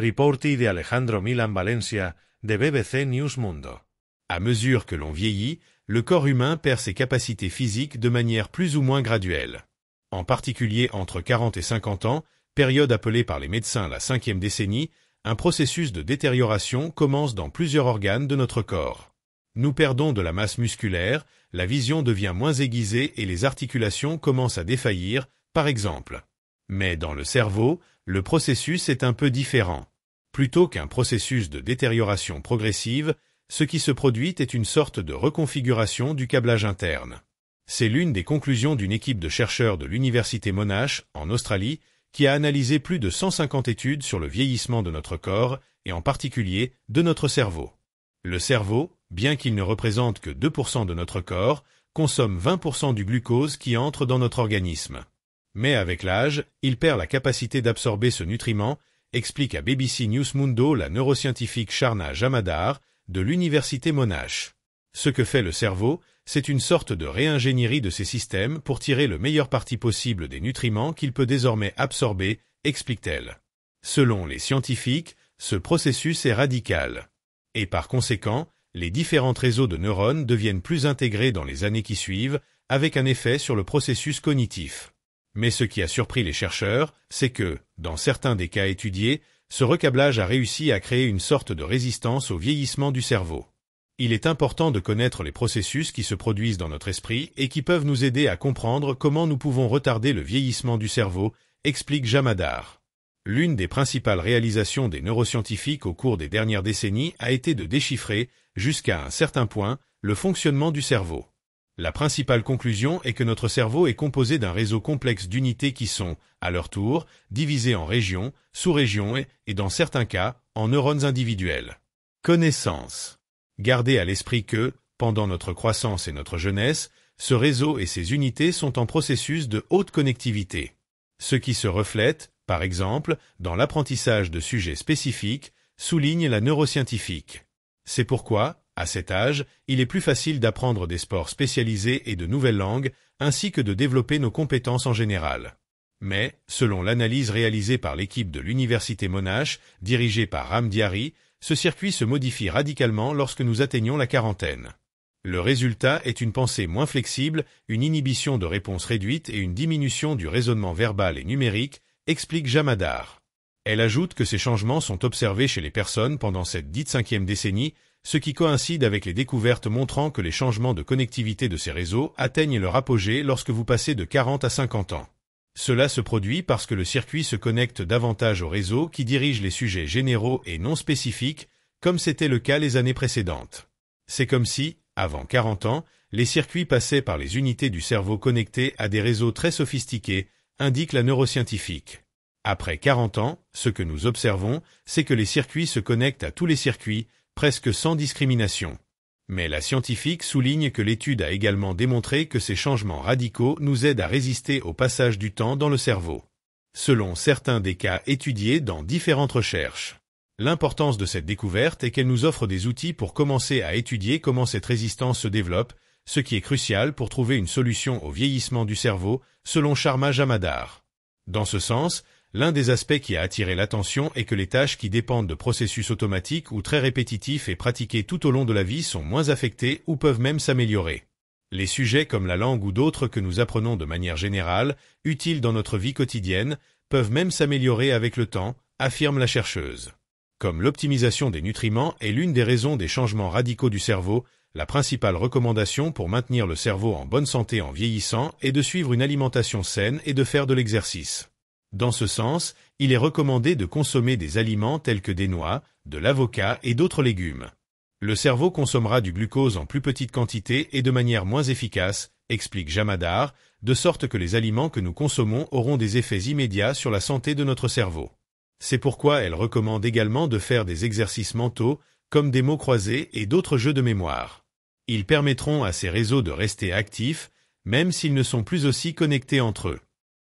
Reporte de Alejandro Milan Valencia, de BBC News Mundo. À mesure que l'on vieillit, le corps humain perd ses capacités physiques de manière plus ou moins graduelle. En particulier entre 40 et 50 ans, période appelée par les médecins la 5e décennie, un processus de détérioration commence dans plusieurs organes de notre corps. Nous perdons de la masse musculaire, la vision devient moins aiguisée et les articulations commencent à défaillir, par exemple. Mais dans le cerveau, le processus est un peu différent. Plutôt qu'un processus de détérioration progressive, ce qui se produit est une sorte de reconfiguration du câblage interne. C'est l'une des conclusions d'une équipe de chercheurs de l'Université Monash, en Australie, qui a analysé plus de 150 études sur le vieillissement de notre corps, et en particulier de notre cerveau. Le cerveau, bien qu'il ne représente que 2% de notre corps, consomme 20% du glucose qui entre dans notre organisme. Mais avec l'âge, il perd la capacité d'absorber ce nutriment, explique à BBC News Mundo la neuroscientifique Sharna Jamadar, de l'Université Monash. Ce que fait le cerveau, c'est une sorte de réingénierie de ses systèmes pour tirer le meilleur parti possible des nutriments qu'il peut désormais absorber, explique-t-elle. Selon les scientifiques, ce processus est radical. Et par conséquent, les différents réseaux de neurones deviennent plus intégrés dans les années qui suivent, avec un effet sur le processus cognitif. Mais ce qui a surpris les chercheurs, c'est que, dans certains des cas étudiés, ce recablage a réussi à créer une sorte de résistance au vieillissement du cerveau. Il est important de connaître les processus qui se produisent dans notre esprit et qui peuvent nous aider à comprendre comment nous pouvons retarder le vieillissement du cerveau, explique Jamadar. L'une des principales réalisations des neuroscientifiques au cours des dernières décennies a été de déchiffrer, jusqu'à un certain point, le fonctionnement du cerveau. La principale conclusion est que notre cerveau est composé d'un réseau complexe d'unités qui sont, à leur tour, divisées en régions, sous-régions et, dans certains cas, en neurones individuels. Connaissance. Gardez à l'esprit que, pendant notre croissance et notre jeunesse, ce réseau et ses unités sont en processus de haute connectivité. Ce qui se reflète, par exemple, dans l'apprentissage de sujets spécifiques, souligne la neuroscientifique. C'est pourquoi, à cet âge, il est plus facile d'apprendre des sports spécialisés et de nouvelles langues, ainsi que de développer nos compétences en général. Mais, selon l'analyse réalisée par l'équipe de l'Université Monash, dirigée par Ram Diary, ce circuit se modifie radicalement lorsque nous atteignons la quarantaine. Le résultat est une pensée moins flexible, une inhibition de réponse réduite et une diminution du raisonnement verbal et numérique, explique Jamadar. Elle ajoute que ces changements sont observés chez les personnes pendant cette dite 5e décennie, ce qui coïncide avec les découvertes montrant que les changements de connectivité de ces réseaux atteignent leur apogée lorsque vous passez de 40 à 50 ans. Cela se produit parce que le circuit se connecte davantage au réseau qui dirige les sujets généraux et non spécifiques, comme c'était le cas les années précédentes. C'est comme si, avant 40 ans, les circuits passaient par les unités du cerveau connectées à des réseaux très sophistiqués, indique la neuroscientifique. Après 40 ans, ce que nous observons, c'est que les circuits se connectent à tous les circuits, presque sans discrimination. Mais la scientifique souligne que l'étude a également démontré que ces changements radicaux nous aident à résister au passage du temps dans le cerveau. Selon certains des cas étudiés dans différentes recherches. L'importance de cette découverte est qu'elle nous offre des outils pour commencer à étudier comment cette résistance se développe, ce qui est crucial pour trouver une solution au vieillissement du cerveau, selon Sharma Jamadar. Dans ce sens, l'un des aspects qui a attiré l'attention est que les tâches qui dépendent de processus automatiques ou très répétitifs et pratiqués tout au long de la vie sont moins affectées ou peuvent même s'améliorer. Les sujets comme la langue ou d'autres que nous apprenons de manière générale, utiles dans notre vie quotidienne, peuvent même s'améliorer avec le temps, affirme la chercheuse. Comme l'optimisation des nutriments est l'une des raisons des changements radicaux du cerveau, la principale recommandation pour maintenir le cerveau en bonne santé en vieillissant est de suivre une alimentation saine et de faire de l'exercice. Dans ce sens, il est recommandé de consommer des aliments tels que des noix, de l'avocat et d'autres légumes. Le cerveau consommera du glucose en plus petite quantité et de manière moins efficace, explique Jamadar, de sorte que les aliments que nous consommons auront des effets immédiats sur la santé de notre cerveau. C'est pourquoi elle recommande également de faire des exercices mentaux, comme des mots croisés et d'autres jeux de mémoire. Ils permettront à ces réseaux de rester actifs, même s'ils ne sont plus aussi connectés entre eux.